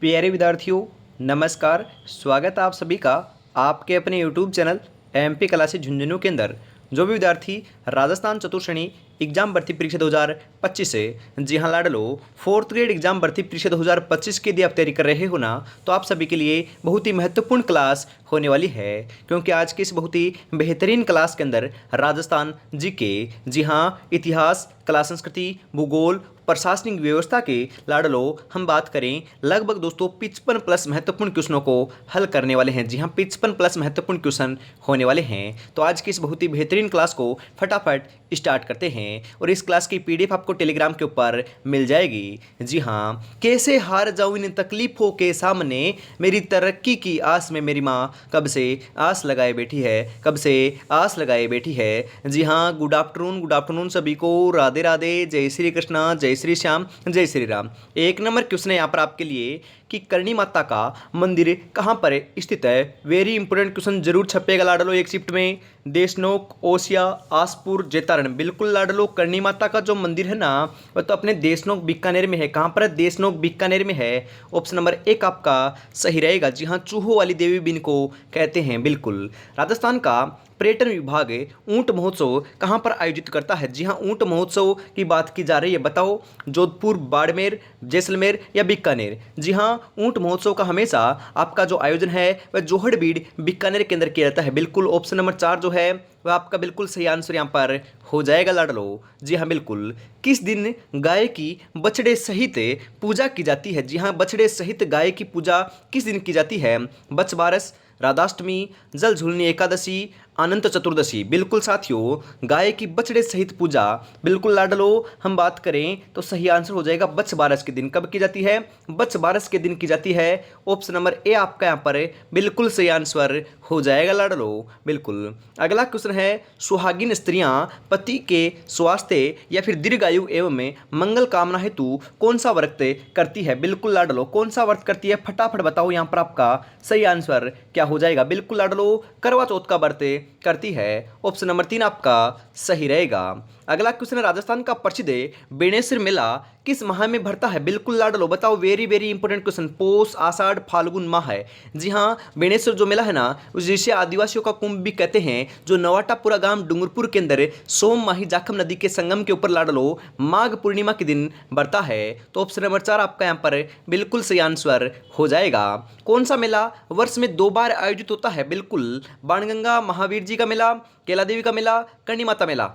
प्यारे विद्यार्थियों, नमस्कार। स्वागत है आप सभी का आपके अपने YouTube channel MP classes Jhunjhunu के अंदर। जो भी विद्यार्थी राजस्थान चतुर्थ श्रेणी एग्जाम भर्ती परीक्षा 2025 से, जी हाँ लाडलो, फोर्थ ग्रेड एग्जाम भर्ती परीक्षा 2025 के लिए आप तैयारी कर रहे हो ना, तो आप सभी के लिए बहुत ही महत्वपूर्ण क्लास होने वाली है। क्योंकि आज की इस बहुत ही बेहतरीन क्लास के अंदर राजस्थान जीके, जी हाँ, इतिहास, कला संस्कृति, भूगोल, प्रशासनिक व्यवस्था के लाडलो हम बात करें लगभग दोस्तों 55 प्लस महत्वपूर्ण क्वेश्चनों को हल करने वाले हैं। जी हाँ, 55 प्लस महत्वपूर्ण क्वेश्चन होने वाले हैं। तो आज की इस बहुत ही बेहतरीन क्लास को फटाफट स्टार्ट करते हैं और इस क्लास की पीडीएफ आपको टेलीग्राम के ऊपर मिल जाएगी। जी हाँ, कैसे हार जाऊं इन तकलीफों के सामने, मेरी तरक्की की आस में मेरी माँ कब से आस लगाए बैठी है, कब से आस लगाए बैठी है। जी हाँ, गुड आफ्टरनून सभी को। राधे राधे, जय श्री कृष्णा, जय श्री श्याम, जय श्री राम। एक नंबर क्वेश्चन है यहाँ पर आपके लिए कि करणी माता का मंदिर कहाँ पर स्थित है। वेरी इंपॉर्टेंट क्वेश्चन, जरूर छपेगा लाडलो एक शिफ्ट में। देशनोक, ओसिया, आसपुर, जैतारण। बिल्कुल लाडलो, करणी माता का जो मंदिर है ना, वह तो अपने देशनोक बीकानेर में है। कहाँ पर है? देशनोक बीकानेर में है। ऑप्शन नंबर एक आपका सही रहेगा। जी हाँ, चूहों वाली देवी भी इनको कहते हैं। बिल्कुल। राजस्थान का पर्यटन विभाग ऊंट महोत्सव कहाँ पर आयोजित करता है। जी हाँ, ऊंट महोत्सव की बात की जा रही है। बताओ, जोधपुर, बाड़मेर, जैसलमेर या बीकानेर। जी हाँ, ऊंट महोत्सव का हमेशा आपका जो आयोजन है वह जोहड़बीड़ बीकानेर के अंदर किया जाता है। बिल्कुल, ऑप्शन नंबर 4 जो है वह आपका बिल्कुल सही आंसर यहाँ पर हो जाएगा लाडलो। जी हाँ, बिल्कुल। किस दिन गाय की बछड़े सहित पूजा की जाती है। जी हाँ, बछड़े सहित गाय की पूजा किस दिन की जाती है। बछबारस, राधाष्टमी, जल झूलनी एकादशी, अनंत चतुर्दशी। बिल्कुल साथियों, गाय की बछड़े सहित पूजा बिल्कुल लाडलो हम बात करें तो सही आंसर हो जाएगा बछबारस के दिन। कब की जाती है? बछबारस के दिन की जाती है। ऑप्शन नंबर ए आपका यहाँ पर बिल्कुल सही आंसर हो जाएगा लाडलो। बिल्कुल। अगला क्वेश्चन है, सुहागिन स्त्रियां पति के स्वास्थ्य या फिर दीर्घायु एवं मंगल कामना हेतु कौन सा व्रत करती है। बिल्कुल लाडलो, कौन सा व्रत करती है, फटाफट बताओ यहाँ पर आपका सही आंसर क्या हो जाएगा। बिल्कुल लाडलो, करवा चौथ का व्रत करती है। ऑप्शन नंबर 3 आपका सही रहेगा। अगला क्वेश्चन है, राजस्थान का प्रसिद्ध बेणेश्वर मेला किस माह में भरता है। बिल्कुल लाडलो, बताओ। Very very important question. पोष, आषाढ़, फाल्गुन माह है। जी हाँ, बेणेश्वर जो मेला है ना, जिसे आदिवासियों का कुंभ भी कहते हैं, जो नवाटापुरा गांव डूंगरपुर के अंदर सोम माही जाखम नदी के संगम के ऊपर लाडलो माघ पूर्णिमा के दिन भरता है। तो ऑप्शन नंबर 4 आपका यहाँ पर बिल्कुल सही आंसर हो जाएगा। कौन सा मेला वर्ष में 2 बार आयोजित होता है। बिल्कुल, बाणगंगा महावीर जी का मेला, कैला देवी का मेला, करणी माता मेला।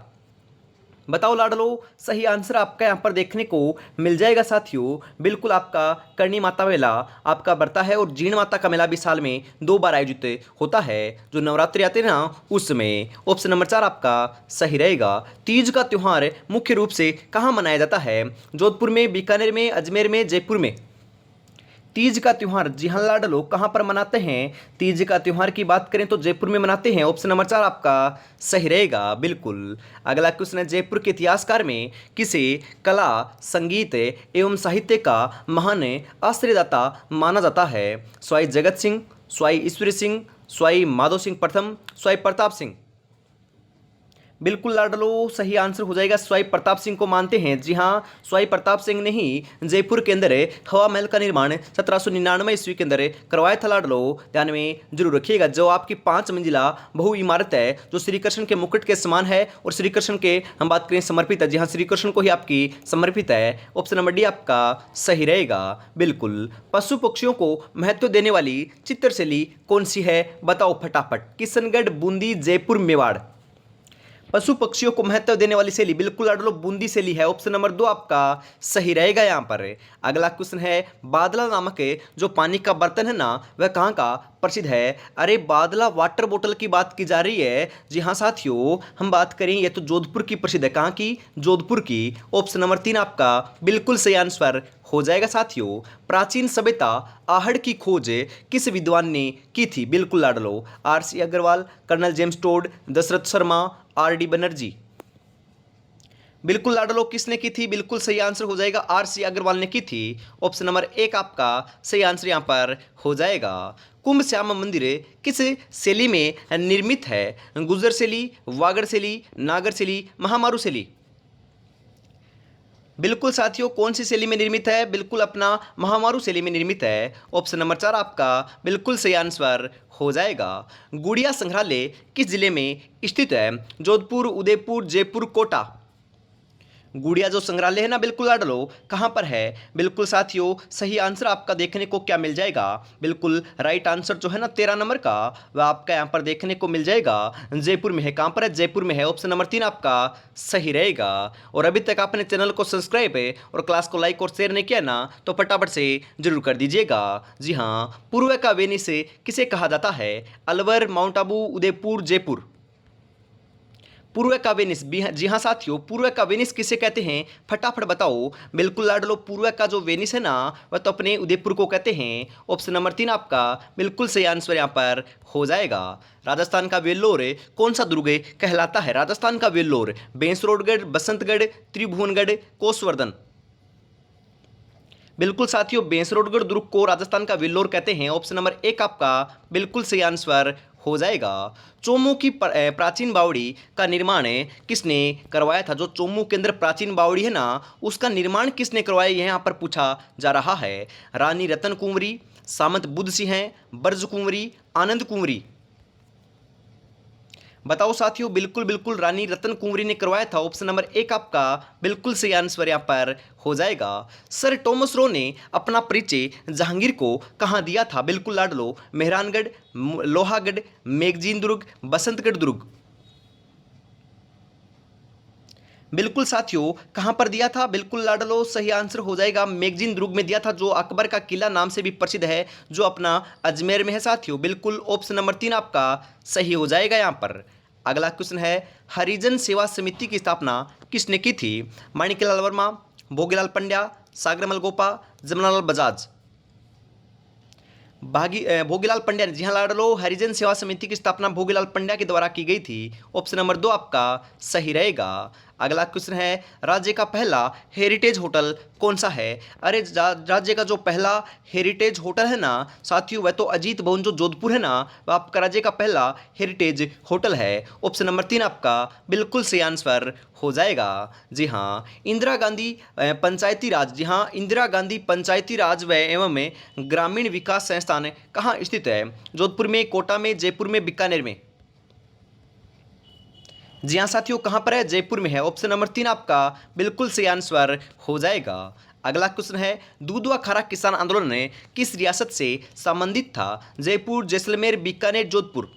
बताओ लाडलो, सही आंसर आपका यहाँ पर देखने को मिल जाएगा साथियों। बिल्कुल, आपका करणी माता मेला आपका बढ़ता है और जीण माता का मेला भी साल में 2 बार आयोजित होता है, जो नवरात्रि आते हैं ना उसमें। ऑप्शन नंबर 4 आपका सही रहेगा। तीज का त्यौहार मुख्य रूप से कहाँ मनाया जाता है। जोधपुर में, बीकानेर में, अजमेर में, जयपुर में। तीज का त्यौहार, जी हाँ लाडलो, कहाँ पर मनाते हैं। तीज का त्यौहार की बात करें तो जयपुर में मनाते हैं। ऑप्शन नंबर 4 आपका सही रहेगा। बिल्कुल। अगला क्वेश्चन है, जयपुर के इतिहासकार में किसे कला, संगीत एवं साहित्य का महान आश्रयदाता माना जाता है। स्वाई जगत सिंह, स्वाई ईश्वरी सिंह, स्वाई माधो सिंह प्रथम, स्वाई प्रताप सिंह। बिल्कुल लाडलो, सही आंसर हो जाएगा। स्वाई प्रताप सिंह को मानते हैं। जी हाँ, स्वाई प्रताप सिंह ने ही जयपुर के अंदर हवा महल का निर्माण 1799 ईस्वी के अंदर करवाया था लाडलो। ध्यान में जरूर रखिएगा। जो आपकी 5 मंजिला बहु इमारत है, जो श्री कृष्ण के मुकुट के समान है और श्री कृष्ण के हम बात करें समर्पित है। जी हाँ, श्री कृष्ण को ही आपकी समर्पित है। ऑप्शन नंबर डी आपका सही रहेगा। बिल्कुल। पशु पक्षियों को महत्व देने वाली चित्रशैली कौन सी है, बताओ फटाफट। किशनगढ़, बूंदी, जयपुर, मेवाड़। पशु पक्षियों को महत्व देने वाली शैली बिल्कुल लाडलो बूंदी शैली है। ऑप्शन नंबर 2 आपका सही रहेगा यहाँ पर। अगला क्वेश्चन है, बादला नामक जो पानी का बर्तन है ना, वह कहाँ का प्रसिद्ध है। अरे बादला वाटर बोतल की बात की जा रही है। जी हाँ साथियों, हम बात करें ये तो जोधपुर की प्रसिद्ध है। कहाँ की? जोधपुर की। ऑप्शन नंबर 3 आपका बिल्कुल सही आंसर हो जाएगा साथियों। प्राचीन सभ्यता आहड़ की खोज किस विद्वान ने की थी। बिल्कुल Ludlow, R C. Agrawal, colonel James Tod, Dashrath Sharma, R D. Banerjee. बिल्कुल लाडलो, किसने की थी? बिल्कुल सही आंसर हो जाएगा, आर.सी. अग्रवाल ने की थी। ऑप्शन नंबर 1 आपका सही आंसर यहाँ पर हो जाएगा। कुंभ श्यामा मंदिर किस शैली में निर्मित है। गुर्जर शैली, वागड़ शैली, नागर शैली, महामारू शैली। बिल्कुल साथियों, कौन सी शैली में निर्मित है? बिल्कुल अपना महामारू शैली में निर्मित है। ऑप्शन नंबर 4 आपका बिल्कुल सही आंसर हो जाएगा। गुड़िया संग्रहालय किस जिले में स्थित है? जोधपुर, उदयपुर, जयपुर, कोटा। गुड़िया जो संग्रहालय है ना, बिल्कुल लाड लो, कहाँ पर है? बिल्कुल साथियों, सही आंसर आपका देखने को क्या मिल जाएगा? बिल्कुल राइट आंसर जो है ना 13 नंबर का, वह आपका यहाँ पर देखने को मिल जाएगा जयपुर में है। कहाँ पर है? जयपुर में है। ऑप्शन नंबर 3 आपका सही रहेगा। और अभी तक आपने चैनल को सब्सक्राइब है और क्लास को लाइक और शेयर नहीं किया ना, तो फटाफट से जरूर कर दीजिएगा। जी हाँ, पूर्व का वेनिस किसे कहा जाता है? अलवर, माउंट आबू, उदयपुर, जयपुर। पूर्व का वेनिस, जी हाँ साथियों, पूर्व का वेनिस किसे कहते हैं? फटाफट बताओ। बिल्कुल लाडलो, पूर्व का जो वेनिस है ना, वह तो अपने उदयपुर को कहते हैं। ऑप्शन नंबर 3 आपका बिल्कुल सही आंसर यहाँ पर हो जाएगा। राजस्थान का वेल्लोर कौन सा दुर्ग कहलाता है? राजस्थान का वेल्लोर बेंसरोडगढ़, बसंतगढ़, त्रिभुवनगढ़, कोसवर्धन। बिल्कुल साथियों, बेंसरोडगढ़ दुर्ग को राजस्थान का वेल्लोर कहते हैं। ऑप्शन नंबर 1 आपका बिल्कुल सही आंसर हो जाएगा। चोमू की प्राचीन बावड़ी का निर्माण किसने करवाया था? जो चोमू के अंदर प्राचीन बावड़ी है ना, उसका निर्माण किसने करवाया, यह यहाँ पर पूछा जा रहा है। रानी रतन कुंवरी, सामंत बुद्ध सिंह, ब्रज कुंवरी, आनंद कुंवरी। बताओ साथियों, बिल्कुल बिल्कुल रानी रतन कुंवरी ने करवाया था। ऑप्शन नंबर 1 आपका बिल्कुल सही आंसर यहाँ पर हो जाएगा। सर टॉमस रो ने अपना परिचय जहांगीर को कहाँ दिया था? बिल्कुल लाडलो, मेहरानगढ़, लोहागढ़, मेगजीन दुर्ग, बसंतगढ़ दुर्ग। बिल्कुल साथियों, कहां पर दिया था? बिल्कुल लाडलो, सही आंसर हो जाएगा मैगजीन दुर्ग में दिया था, जो अकबर का किला नाम से भी प्रसिद्ध है, जो अपना अजमेर में है साथियों। बिल्कुल ऑप्शन नंबर 3 आपका सही हो जाएगा यहाँ पर। अगला क्वेश्चन है, हरिजन सेवा समिति की स्थापना किसने की थी? माणिकलाल वर्मा, भोगीलाल पंड्या, सागरमल गोपा, जमनालाल बजाज। भोगीलाल पंड्या ने, जी हाँ लाडलो, हरिजन सेवा समिति की स्थापना भोगीलाल पंड्या के द्वारा की गई थी। ऑप्शन नंबर 2 आपका सही रहेगा। अगला क्वेश्चन है, राज्य का पहला हेरिटेज होटल कौन सा है? अरे राज्य का जो पहला हेरिटेज होटल है ना साथियों, वह तो अजीत भवन जो जोधपुर है ना, वह आपका राज्य का पहला हेरिटेज होटल है। ऑप्शन नंबर 3 आपका बिल्कुल सही आंसर हो जाएगा। जी हाँ, इंदिरा गांधी पंचायती राज, जी हाँ, इंदिरा गांधी पंचायती राज व एवं ग्रामीण विकास संस्थान कहाँ स्थित है? जोधपुर में, कोटा में, जयपुर में, बीकानेर में। जी हाँ साथियों, कहाँ पर है? जयपुर में है। ऑप्शन नंबर 3 आपका बिल्कुल सही आंसर हो जाएगा। अगला क्वेश्चन है, दूध व खारा किसान आंदोलन किस रियासत से संबंधित था? जयपुर, जैसलमेर, बीकानेर, जोधपुर।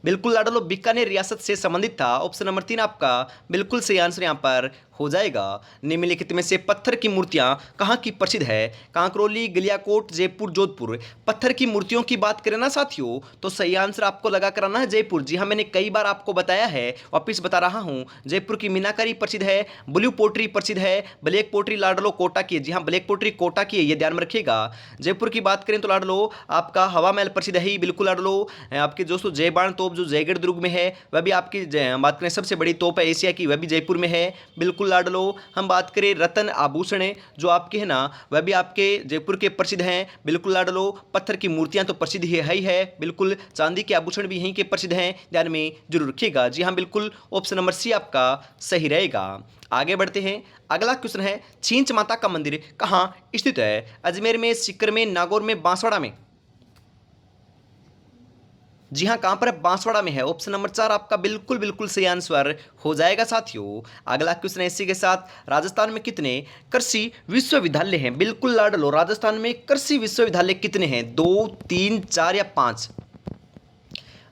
बिल्कुल लाडलो, बीकानेर रियासत से संबंधित था। ऑप्शन नंबर 3 आपका बिल्कुल सही आंसर यहाँ पर हो जाएगा। निम्नलिखित में से पत्थर की मूर्तियां कहाँ की प्रसिद्ध है? कांकरोली, गलियाकोट, जयपुर, जोधपुर। पत्थर की मूर्तियों की बात करें ना साथियों, तो सही आंसर आपको लगा कराना है जयपुर। जी हाँ, मैंने कई बार आपको बताया है, वापिस बता रहा हूँ। जयपुर की मीनाकारी प्रसिद्ध है, ब्लू पोट्री प्रसिद्ध है, ब्लैक पोट्री लाडलो कोटा की है। जी हाँ, ब्लैक पोट्री कोटा की है, ये ध्यान में रखिएगा। जयपुर की बात करें तो लाडलो आपका हवा महल प्रसिद्ध है ही, बिल्कुल लाडलो। आपके दोस्तों जयबाण तोप जो जयगढ़ दुर्ग में है, वह भी आपकी बात करें सबसे बड़ी तोप है एशिया की, वह भी जयपुर में है, बिल्कुल लाडलो। हम बात करें रतन आभूषण जो आपके है ना, वह भी आपके जयपुर के प्रसिद्ध हैं, बिल्कुल लाडलो। पत्थर की मूर्तियां तो प्रसिद्ध ही है, बिल्कुल। चांदी के आभूषण भी यहीं के प्रसिद्ध हैं, ध्यान में जरूर रखिएगा। जी हाँ, बिल्कुल ऑप्शन नंबर सी आपका सही रहेगा। आगे बढ़ते हैं। अगला क्वेश्चन है, छींच माता का मंदिर कहाँ स्थित है? अजमेर में, सीकर में, नागौर में, बांसवाड़ा में। जी हाँ, कहां पर है? बांसवाड़ा में है। ऑप्शन नंबर 4 आपका बिल्कुल बिल्कुल सही आंसर हो जाएगा साथियों। अगला क्वेश्चन है इसी के साथ, राजस्थान में कितने कृषि विश्वविद्यालय हैं? बिल्कुल लाडलो, राजस्थान में कृषि विश्वविद्यालय कितने हैं? 2, 3, 4 या 5?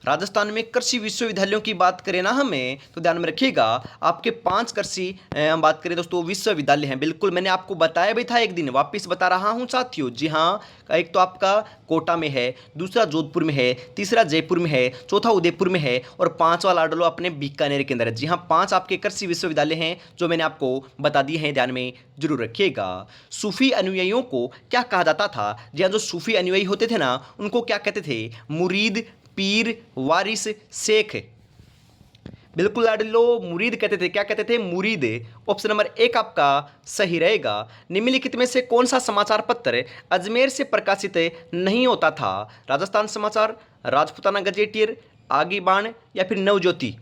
राजस्थान में कृषि विश्वविद्यालयों की बात करें ना हमें, तो ध्यान में रखिएगा, आपके 5 कृषि हम बात करें दोस्तों विश्वविद्यालय हैं। बिल्कुल मैंने आपको बताया भी था एक दिन, वापस बता रहा हूं साथियों। जी हाँ, एक तो आपका कोटा में है, दूसरा जोधपुर में है, तीसरा जयपुर में है, चौथा उदयपुर में है, और 5वां लाडलो अपने बीकानेर के अंदर है। जी हाँ, 5 आपके कृषि विश्वविद्यालय हैं जो मैंने आपको बता दिए हैं, ध्यान में जरूर रखिएगा। सूफी अनुयायियों को क्या कहा जाता था? जी हाँ, जो सूफी अनुयायी होते थे ना, उनको क्या कहते थे? मुरीद, पीर, वारिस, शेख। बिल्कुल लाडलो, मुरीद कहते थे। क्या कहते थे? मुरीद। ऑप्शन नंबर 1 आपका सही रहेगा। निम्नलिखित में से कौन सा समाचार पत्र अजमेर से प्रकाशित नहीं होता था? राजस्थान समाचार, राजपूताना गजेटियर, आगे बाण या फिर नवज्योति।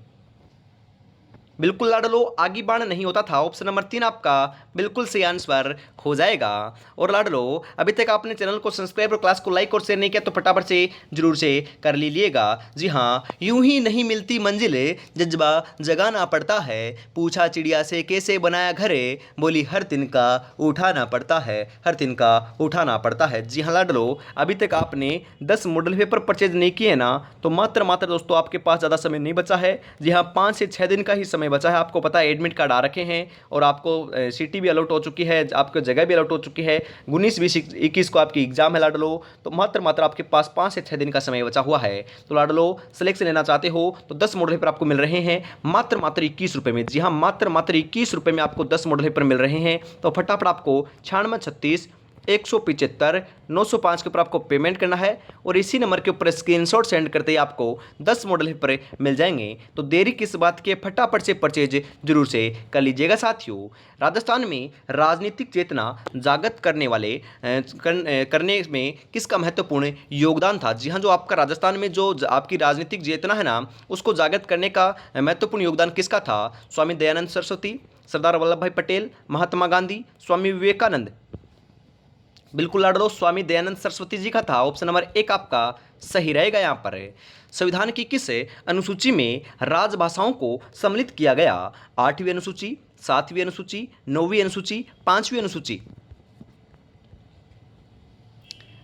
बिल्कुल लाडलो, आगे बाण नहीं होता था। ऑप्शन नंबर 3 आपका बिल्कुल सही आंसर हो जाएगा। और लाडलो, अभी तक आपने चैनल को सब्सक्राइब और क्लास को लाइक और शेयर नहीं किया तो फटाफट से जरूर से कर लीजिएगा। जी हाँ, यूं ही नहीं मिलती मंजिले, जज्बा जगाना पड़ता है। पूछा चिड़िया से कैसे बनाया घरे, बोली हर तिनका उठाना पड़ता है, हर तिनका उठाना पड़ता है। जी हाँ लाडलो, अभी तक आपने 10 मॉडल पेपर परचेज नहीं किए ना, तो मात्र दोस्तों आपके पास ज़्यादा समय नहीं बचा है। जी हाँ, 5 से 6 दिन का ही समय बचा है। आपको पता है एडमिट कार्ड आ रखे हैं और आपको सीटी भी अलॉट हो चुकी है, आपको जगह भी अलॉट हो चुकी है। 19-20-21 को आपकी एग्जाम है लाडलो, तो मात्र आपके पास 5 से 6 दिन का समय बचा हुआ है। तो लाडलो, सिलेक्शन लेना चाहते हो तो 10 मॉडल पेपर आपको मिल रहे हैं मात्र 21 रुपये में। जी हाँ, मात्र 21 रुपये में आपको 10 मॉडल पेपर मिल रहे हैं। तो फटाफट आपको 9636 175 905 के ऊपर आपको पेमेंट करना है और इसी नंबर के ऊपर स्क्रीनशॉट सेंड करते ही आपको 10 मॉडल पेपर मिल जाएंगे। तो देरी किस बात की, फटाफट से परचेज जरूर से कर लीजिएगा। साथियों, राजस्थान में राजनीतिक चेतना जागृत करने में किसका महत्वपूर्ण योगदान था? जी हाँ, जो आपका राजस्थान में जो आपकी राजनीतिक चेतना है ना, उसको जागृत करने का महत्वपूर्ण योगदान किसका था? स्वामी दयानंद सरस्वती, सरदार वल्लभ भाई पटेल, महात्मा गांधी, स्वामी विवेकानंद। बिल्कुल लाडलो, स्वामी दयानंद सरस्वती जी का था। ऑप्शन नंबर 1 आपका सही रहेगा। यहाँ पर संविधान की किस अनुसूची में राजभाषाओं को सम्मिलित किया गया? 8वीं अनुसूची, 7वीं अनुसूची, 9वीं अनुसूची, 5वीं अनुसूची।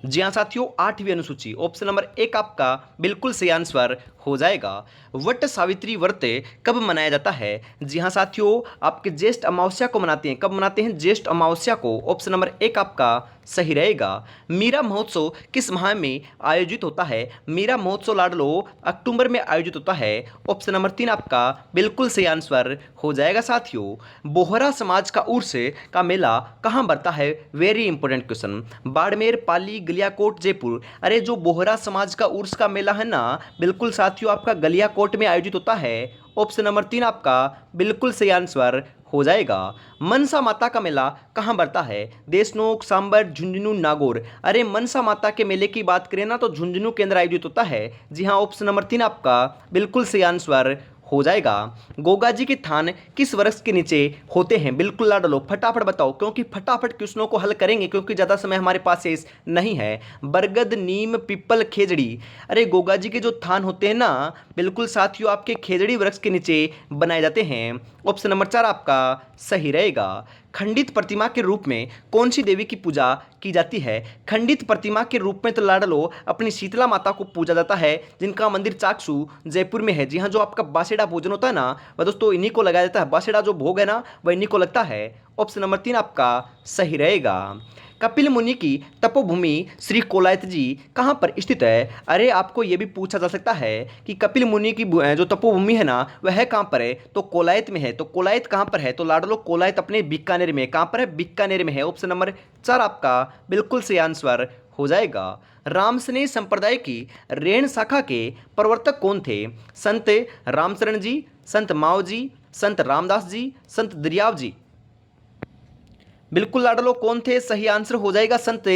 जी हाँ साथियों, 8वीं अनुसूची। ऑप्शन नंबर 1 आपका बिल्कुल सही आंसर हो जाएगा। वट सावित्री व्रत कब मनाया जाता है? जी हाँ साथियों, आपके ज्येष्ठ अमावस्या को मनाते हैं। कब मनाते हैं? ज्येष्ठ अमावस्या को। ऑप्शन नंबर 1 आपका सही रहेगा। मीरा महोत्सव किस माह में आयोजित होता है? मीरा महोत्सव लाडलो अक्टूबर में आयोजित होता है। ऑप्शन नंबर 3 आपका बिल्कुल सही आंसर हो जाएगा। साथियों, बोहरा समाज का उर्स का मेला कहाँ बढ़ता है? Very important question. Barmer, Pali, Galiyakot, Jaipur. अरे जो बोहरा समाज का उर्स का मेला है ना, बिल्कुल साथियों आपका गलियाकोट में आयोजित होता है। ऑप्शन नंबर 3 आपका बिल्कुल सही आंसर हो जाएगा। मनसा माता का मेला कहाँ बढ़ता है? देशनोक, सांबर, झुंझुनू, नागौर। अरे मनसा माता के मेले की बात करें ना, तो झुंझुनू के अंदर आयोजित होता है। जी हाँ, ऑप्शन नंबर 3 आपका बिल्कुल सही आंसर हो जाएगा। गोगा जी के थान किस वृक्ष के नीचे होते हैं? बिल्कुल लाडलो, फटाफट बताओ, क्योंकि फटाफट क्वेश्चनों को हल करेंगे, क्योंकि ज़्यादा समय हमारे पास शेष नहीं है। बरगद, नीम, पीपल, खेजड़ी। अरे गोगा जी के जो थान होते हैं ना, बिल्कुल साथियों आपके खेजड़ी वृक्ष के नीचे बनाए जाते हैं। ऑप्शन नंबर 4 आपका सही रहेगा। खंडित प्रतिमा के रूप में कौन सी देवी की पूजा की जाती है? खंडित प्रतिमा के रूप में तो लाडलो अपनी शीतला माता को पूजा जाता है, जिनका मंदिर चाकसू जयपुर में है। जी हाँ, जो आपका बासेड़ा भोजन होता है ना, वह दोस्तों इन्हीं को लगाया जाता है। बासेड़ा जो भोग है ना, वह इन्हीं को लगता है। ऑप्शन नंबर 3 आपका सही रहेगा। कपिल मुनि की तपोभूमि श्री कोलायत जी कहाँ पर स्थित है? अरे आपको यह भी पूछा जा सकता है कि कपिल मुनि की जो तपोभूमि है ना, वह कहाँ पर है? तो कोलायत में है। तो कोलायत कहाँ पर है? तो लाडलो कोलायत अपने बीकानेर में। कहाँ पर है? बीकानेर में है। ऑप्शन नंबर 4 आपका बिल्कुल सही आंसर हो जाएगा। रामसनेय संप्रदाय की रेण शाखा के प्रवर्तक कौन थे? संत रामचरण जी, संत माओ जी, संत रामदास जी, संत दरियाव जी। बिल्कुल लाडलो, कौन थे? सही आंसर हो जाएगा संत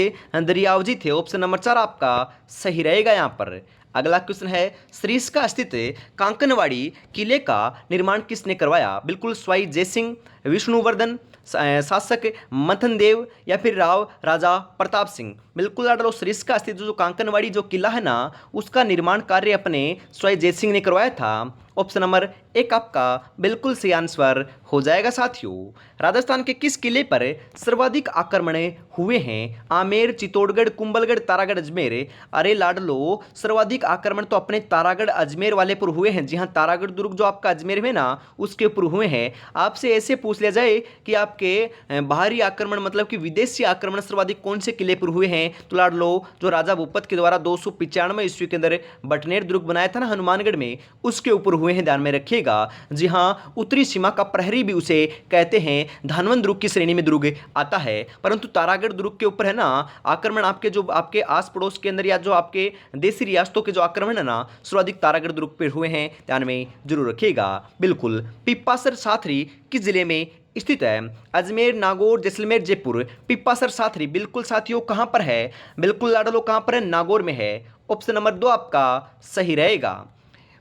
दरियाव जी थे। ऑप्शन नंबर 4 आपका सही रहेगा। यहाँ पर अगला क्वेश्चन है, सरिस्का स्थित कांकनवाड़ी किले का निर्माण किसने करवाया? बिल्कुल स्वाई जयसिंह, विष्णुवर्धन, शासक मंथन देव या फिर राजा प्रताप सिंह। बिल्कुल लाडलो, सरिस्का स्थित जो कांकनवाड़ी जो किला है ना, उसका निर्माण कार्य अपने स्वाई जयसिंह ने करवाया था। ऑप्शन नंबर 1 आपका बिल्कुल सही आंसर हो जाएगा। साथियों, राजस्थान के किस किले पर सर्वाधिक आक्रमण हुए हैं? आमेर, चित्तौड़गढ़, कुंभलगढ़, तारागढ़, अजमेर। अरे लाडलो, सर्वाधिक आक्रमण तो अपने तारागढ़ अजमेर वाले पर हुए हैं। जी हाँ, तारागढ़ दुर्ग जो आपका अजमेर में ना, उसके ऊपर हुए हैं। आपसे ऐसे पूछ लिया जाए कि आपके बाहरी आक्रमण मतलब कि विदेशी आक्रमण सर्वाधिक कौन से किले पर हुए हैं, तो लाडलो जो राजा भूपत के द्वारा 295 ईस्वी के अंदर बटनेर दुर्ग बनाया था ना हनुमानगढ़ में, उसके ऊपर हुए हैं। ध्यान में रखिएगा। जी हाँ, उत्तरी सीमा का प्रहरी भी उसे कहते हैं। धानवन दुर्ग की श्रेणी में दुर्ग आता है, परंतु तारागढ़ दुर्ग के ऊपर है ना आक्रमण आपके जो आपके आस पड़ोस के अंदर या जो आपके देशी रियासतों के जो आक्रमण है ना, सर्वाधिक तारागढ़ दुर्ग पर हुए हैं। ध्यान में जरूर रखिएगा। बिल्कुल, पिप्पासर साथरी किस जिले में स्थित है? अजमेर, नागौर, जैसलमेर, जयपुर। पिप्पासर साथरी बिल्कुल साथियों कहां पर है? बिल्कुल लाडलो, कहां पर है? नागौर में है। ऑप्शन नंबर 2 आपका सही रहेगा।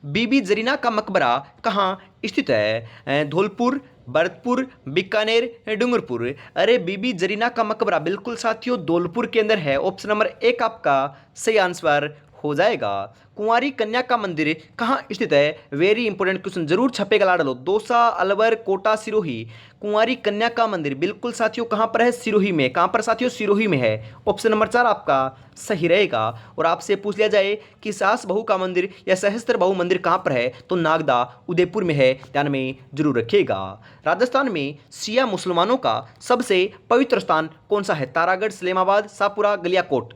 बीबी जरीना का मकबरा कहाँ स्थित है? धौलपुर, भरतपुर, बीकानेर, डूंगरपुर। अरे बीबी जरीना का मकबरा बिल्कुल साथियों धौलपुर के अंदर है। ऑप्शन नंबर एक आपका सही आंसर हो जाएगा। कुंवारी कन्या का मंदिर कहाँ स्थित है? वेरी इंपॉर्टेंट क्वेश्चन, जरूर छपेगा लाडलो। दौसा, अलवर, कोटा, सिरोही। कुंवारी कन्या का मंदिर बिल्कुल साथियों कहाँ पर है? सिरोही में। कहाँ पर साथियों? सिरोही में है। ऑप्शन नंबर 4 आपका सही रहेगा। और आपसे पूछ लिया जाए कि सास बहू का मंदिर या सहस्त्र बहू मंदिर कहाँ पर है, तो नागदा उदयपुर में है, ध्यान में जरूर रखिएगा। राजस्थान में शिया मुसलमानों का सबसे पवित्र स्थान कौन सा है? तारागढ़, सलेमाबाद, शाहपुरा, गलियाकोट।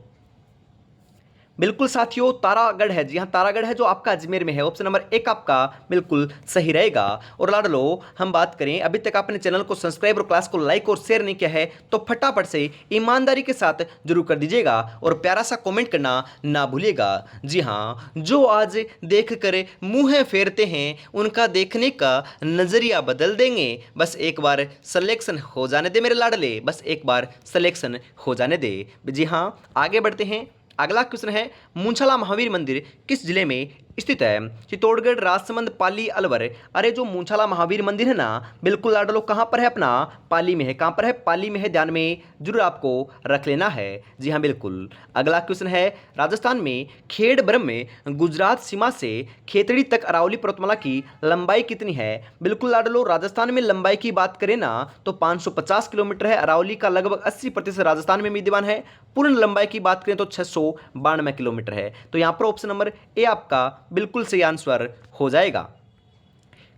बिल्कुल साथियों तारागढ़ है। जी हाँ, तारागढ़ है जो आपका अजमेर में है। ऑप्शन नंबर एक आपका बिल्कुल सही रहेगा। और लाडलो हम बात करें, अभी तक आपने चैनल को सब्सक्राइब और क्लास को लाइक और शेयर नहीं किया है तो फटाफट से ईमानदारी के साथ जरूर कर दीजिएगा और प्यारा सा कमेंट करना ना भूलिएगा। जी हाँ, जो आज देख कर मुंह फेरते हैं उनका देखने का नजरिया बदल देंगे। बस एक बार सिलेक्शन हो जाने दे मेरे लाडले, बस एक बार सिलेक्शन हो जाने दे। जी हाँ, आगे बढ़ते हैं। अगला क्वेश्चन है, मूंछला महावीर मंदिर किस जिले में स्थित है? चित्तौड़गढ़, राजसमंद, पाली, अलवर। अरे जो मूंछला महावीर मंदिर है ना, बिल्कुल लाडलो कहाँ पर है? अपना पाली में है। कहाँ पर है? पाली में है, ध्यान में जरूर आपको रख लेना है। जी हाँ बिल्कुल। अगला क्वेश्चन है, राजस्थान में खेड़ ब्रह्म में गुजरात सीमा से खेतड़ी तक अरावली पर्वतमाला की लंबाई कितनी है? बिल्कुल लाडलो राजस्थान में लंबाई की बात करें ना तो 550 किलोमीटर है। अरावली का लगभग 80% राजस्थान में विद्यमान है। पूर्ण लंबाई की बात करें तो 692 किलोमीटर है। तो यहाँ पर ऑप्शन नंबर ए आपका बिल्कुल सही आंसर हो जाएगा।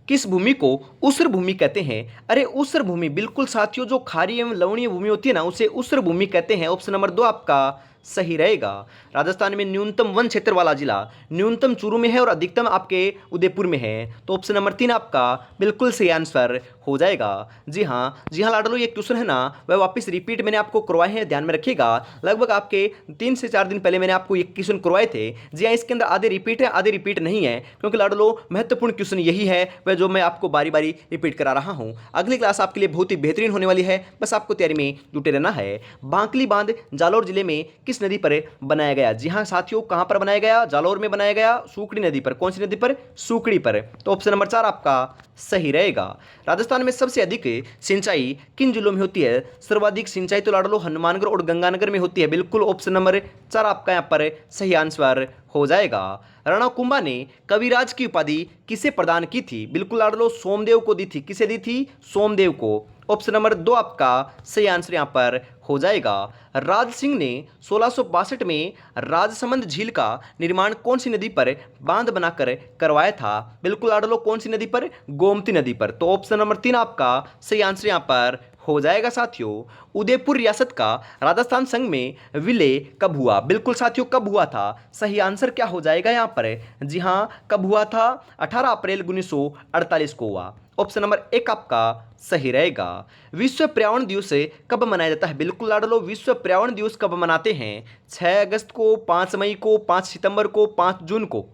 किस भूमि को ऊसर भूमि कहते हैं? अरे ऊसर भूमि बिल्कुल साथियों जो खारी एवं लवणीय भूमि होती है ना उसे ऊसर भूमि कहते हैं। ऑप्शन नंबर 2 आपका सही रहेगा। राजस्थान में न्यूनतम वन क्षेत्र वाला जिला न्यूनतम चूरू में है और अधिकतम आपके उदयपुर में है। तो ऑप्शन नंबर 3 आपका बिल्कुल सही आंसर हो जाएगा। जी हाँ लाडलो, ये क्वेश्चन है ना वह वापस रिपीट मैंने आपको करवाए हैं, ध्यान में रखिएगा। लगभग आपके 3 से 4 दिन पहले मैंने आपको ये क्वेश्चन करवाए थे। जी हाँ, इसके अंदर आधे रिपीट है आधे रिपीट नहीं है, क्योंकि लाडलो महत्वपूर्ण क्वेश्चन यही है वह जो मैं आपको बारी बारी रिपीट करा रहा हूँ। अगली क्लास आपके लिए बहुत ही बेहतरीन होने वाली है, बस आपको तैयारी में जुटे रहना है। बांकली बांध जालौर जिले में किस नदी पर बनाया गया? जी हाँ साथियों, कहां पर बनाया गया? जालौर में बनाया गया, सूकड़ी नदी पर। कौन सी नदी पर? सूकड़ी पर। तो ऑप्शन नंबर 4 आपका सही रहेगा। राजस्थान में सबसे अधिक सिंचाई किन जिलों में होती है? सर्वाधिक सिंचाई तो लाडलो हनुमानगढ़ और गंगानगर में होती है। बिल्कुल ऑप्शन नंबर 4 आपका यहां पर सही आंसर हो जाएगा। राणा कुंभा ने कविराज की उपाधि किसे प्रदान की थी? बिल्कुल लाडलो सोमदेव को दी थी। किसे दी थी? सोमदेव को। ऑप्शन नंबर 2 आपका सही आंसर यहां पर हो जाएगा। राज सिंह ने 1662 में राजसमंद झील का निर्माण कौन सी नदी पर बांध बनाकर करवाया था? बिल्कुल लाडलो कौन सी नदी पर? गोमती नदी पर। तो ऑप्शन नंबर 3 आपका सही आंसर यहां पर हो जाएगा। साथियों उदयपुर रियासत का राजस्थान संघ में विलय कब हुआ? बिल्कुल साथियों कब हुआ था? सही आंसर क्या हो जाएगा यहाँ पर? जी हाँ, कब हुआ था? 18 अप्रैल 1948 को हुआ। ऑप्शन नंबर 1 आपका सही रहेगा। विश्व पर्यावरण दिवस कब मनाया जाता है? बिल्कुल लाडलो विश्व पर्यावरण दिवस कब मनाते हैं? 6 अगस्त को, 5 मई को, 5 सितंबर को, 5 जून को।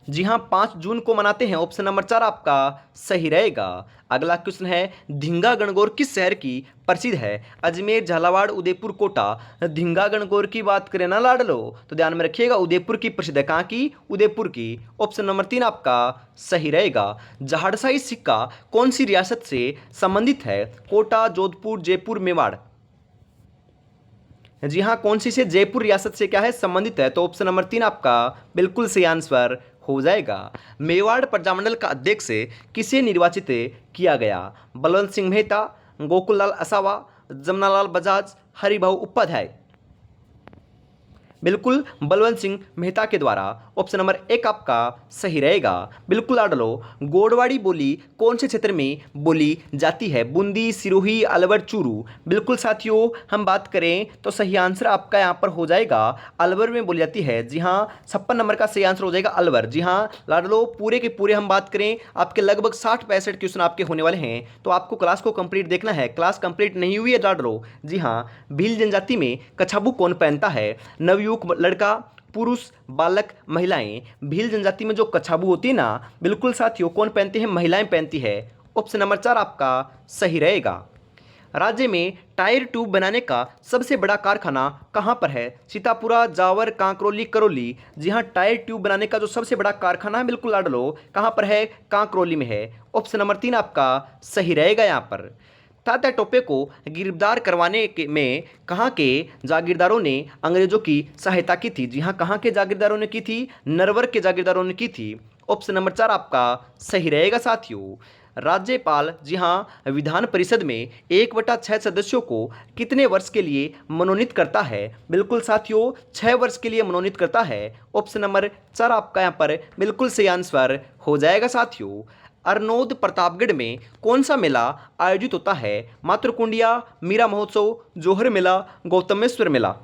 जी हाँ, 5 जून को मनाते हैं। ऑप्शन नंबर 4 आपका सही रहेगा। अगला क्वेश्चन है, धींगा गणगौर किस शहर की प्रसिद्ध है? अजमेर, झालावाड़, उदयपुर, कोटा। धींगा गणगौर की बात करें ना लाडलो तो ध्यान में रखिएगा उदयपुर की प्रसिद्ध है। कहाँ की? उदयपुर की। ऑप्शन नंबर 3 आपका सही रहेगा। जहाड़साई सिक्का कौन सी रियासत से संबंधित है? कोटा, जोधपुर, जयपुर, मेवाड़। जी हाँ, कौन सी से? जयपुर रियासत से क्या है? संबंधित है। तो ऑप्शन नंबर 3 आपका बिल्कुल सही आंसर हो जाएगा। मेवाड़ प्रजामंडल का अध्यक्ष किसे निर्वाचित किया गया? बलवंत सिंह मेहता, गोकुललाल असावा, जमनालाल बजाज, हरिभाऊ उपाध्याय। बिल्कुल बलवंत सिंह मेहता के द्वारा। ऑप्शन नंबर 1 आपका सही रहेगा। बिल्कुल लाडलो गोडवाड़ी बोली कौन से क्षेत्र में बोली जाती है? बूंदी, सिरोही, अलवर, चूरू। बिल्कुल साथियों हम बात करें तो सही आंसर आपका यहाँ पर हो जाएगा अलवर में बोली जाती है। जी हाँ, 56 नंबर का सही आंसर हो जाएगा अलवर। जी हाँ लाडलो, पूरे के पूरे हम बात करें आपके लगभग 60-65 क्वेश्चन आपके होने वाले हैं, तो आपको क्लास को कंप्लीट देखना है। क्लास कंप्लीट नहीं हुई है लाडलो? जी हाँ, भील जनजाति में कछाबू कौन पहनता है? नवयुवक लड़का, पुरुष, बालक, महिलाएं। भील जनजाति में जो कछाबू होती है ना, बिल्कुल साथियों कौन पहनते हैं? महिलाएं पहनती है। ऑप्शन नंबर 4 आपका सही रहेगा। राज्य में टायर ट्यूब बनाने का सबसे बड़ा कारखाना कहाँ पर है? सीतापुरा, जावर, कांकरोली, करौली। जी हाँ, टायर ट्यूब बनाने का जो सबसे बड़ा कारखाना है बिल्कुल लाड लो, कहाँ पर है? कांकरोली में है। ऑप्शन नंबर 3 आपका सही रहेगा यहाँ पर। तात्या टोपे को गिरफ्तार करवाने में कहाँ के जागीरदारों ने अंग्रेजों की सहायता की थी? जी हाँ, कहाँ के जागीरदारों ने की थी? नरवर के जागीरदारों ने की थी। ऑप्शन नंबर 4 आपका सही रहेगा साथियों। राज्यपाल जी हाँ विधान परिषद में 1/6 सदस्यों को कितने वर्ष के लिए मनोनीत करता है? बिल्कुल साथियों 6 वर्ष के लिए मनोनीत करता है। ऑप्शन नंबर 4 आपका यहाँ पर बिल्कुल सही आंसर हो जाएगा साथियों। अरनोद प्रतापगढ़ में कौन सा मेला आयोजित होता है? मातृकुंडिया, मीरा महोत्सव, जोहर मेला, गौतमेश्वर मेला।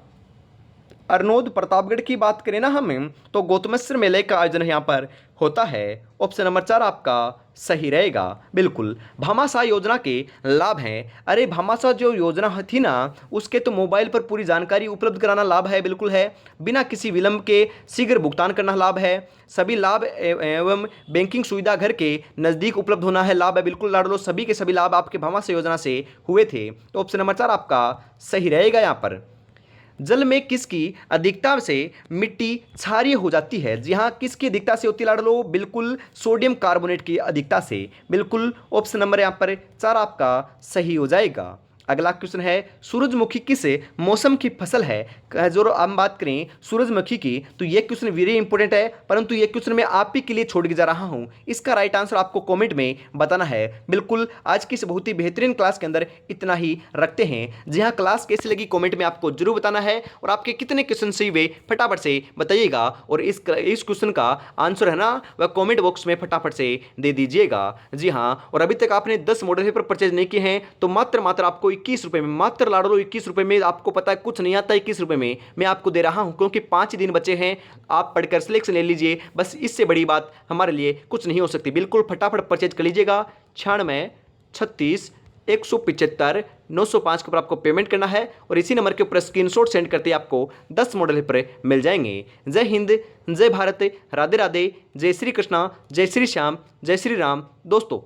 अरनोद प्रतापगढ़ की बात करें ना हम, तो गौतमेश्वर मेले का आयोजन यहाँ पर होता है। ऑप्शन नंबर 4 आपका सही रहेगा। बिल्कुल भामाशाह योजना के लाभ हैं। अरे भामाशाह जो योजना थी ना, उसके तो मोबाइल पर पूरी जानकारी उपलब्ध कराना लाभ है, बिल्कुल है। बिना किसी विलंब के शीघ्र भुगतान करना लाभ है। सभी लाभ एवं बैंकिंग सुविधा घर के नज़दीक उपलब्ध होना है, लाभ है। बिल्कुल लाडलो सभी के सभी लाभ आपके भामाशाह योजना से हुए थे। तो ऑप्शन नंबर 4 आपका सही रहेगा यहाँ पर। जल में किसकी अधिकता से मिट्टी क्षारीय हो जाती है? जी हाँ, किसकी अधिकता से होती है लाडलो? बिल्कुल सोडियम कार्बोनेट की अधिकता से। बिल्कुल ऑप्शन नंबर यहाँ पर 4 आपका सही हो जाएगा। अगला क्वेश्चन है सूरजमुखी किस मौसम की फसल है? जो हम बात करें सूरजमुखी की, तो ये क्वेश्चन वेरी इंपॉर्टेंट है, परंतु ये क्वेश्चन मैं आप ही के लिए छोड़ के जा रहा हूँ। इसका राइट आंसर आपको कमेंट में बताना है। बिल्कुल आज की इस बहुत ही बेहतरीन क्लास के अंदर इतना ही रखते हैं। जी हाँ, क्लास कैसी लगी कमेंट में आपको जरूर बताना है, और आपके कितने क्वेश्चन सही हुए फटाफट से बताइएगा, और इस क्वेश्चन का आंसर है ना वह कॉमेंट बॉक्स में फटाफट से दे दीजिएगा। जी हाँ, और अभी तक आपने 10 मॉडल पेपर परचेज नहीं किए हैं तो मात्र आपको 21 रुपए में, मात्र लाडो 21 रुपए में, आपको पता है कुछ नहीं आता 21 रुपए में मैं आपको दे रहा हूं, क्योंकि 5 दिन बचे हैं। आप पढ़कर सिलेक्शन ले लीजिए, बस इससे बड़ी बात हमारे लिए कुछ नहीं हो सकती। बिल्कुल फटाफट परचेज कर लीजिएगा। 96 36 175 905 के ऊपर आपको पेमेंट करना है, और इसी नंबर के ऊपर स्क्रीनशॉट सेंड करते ही आपको 10 मॉडल पेपर मिल जाएंगे। जय हिंद, जय भारत, राधे राधे, जय श्री कृष्णा, जय श्री श्याम, जय श्री राम दोस्तों।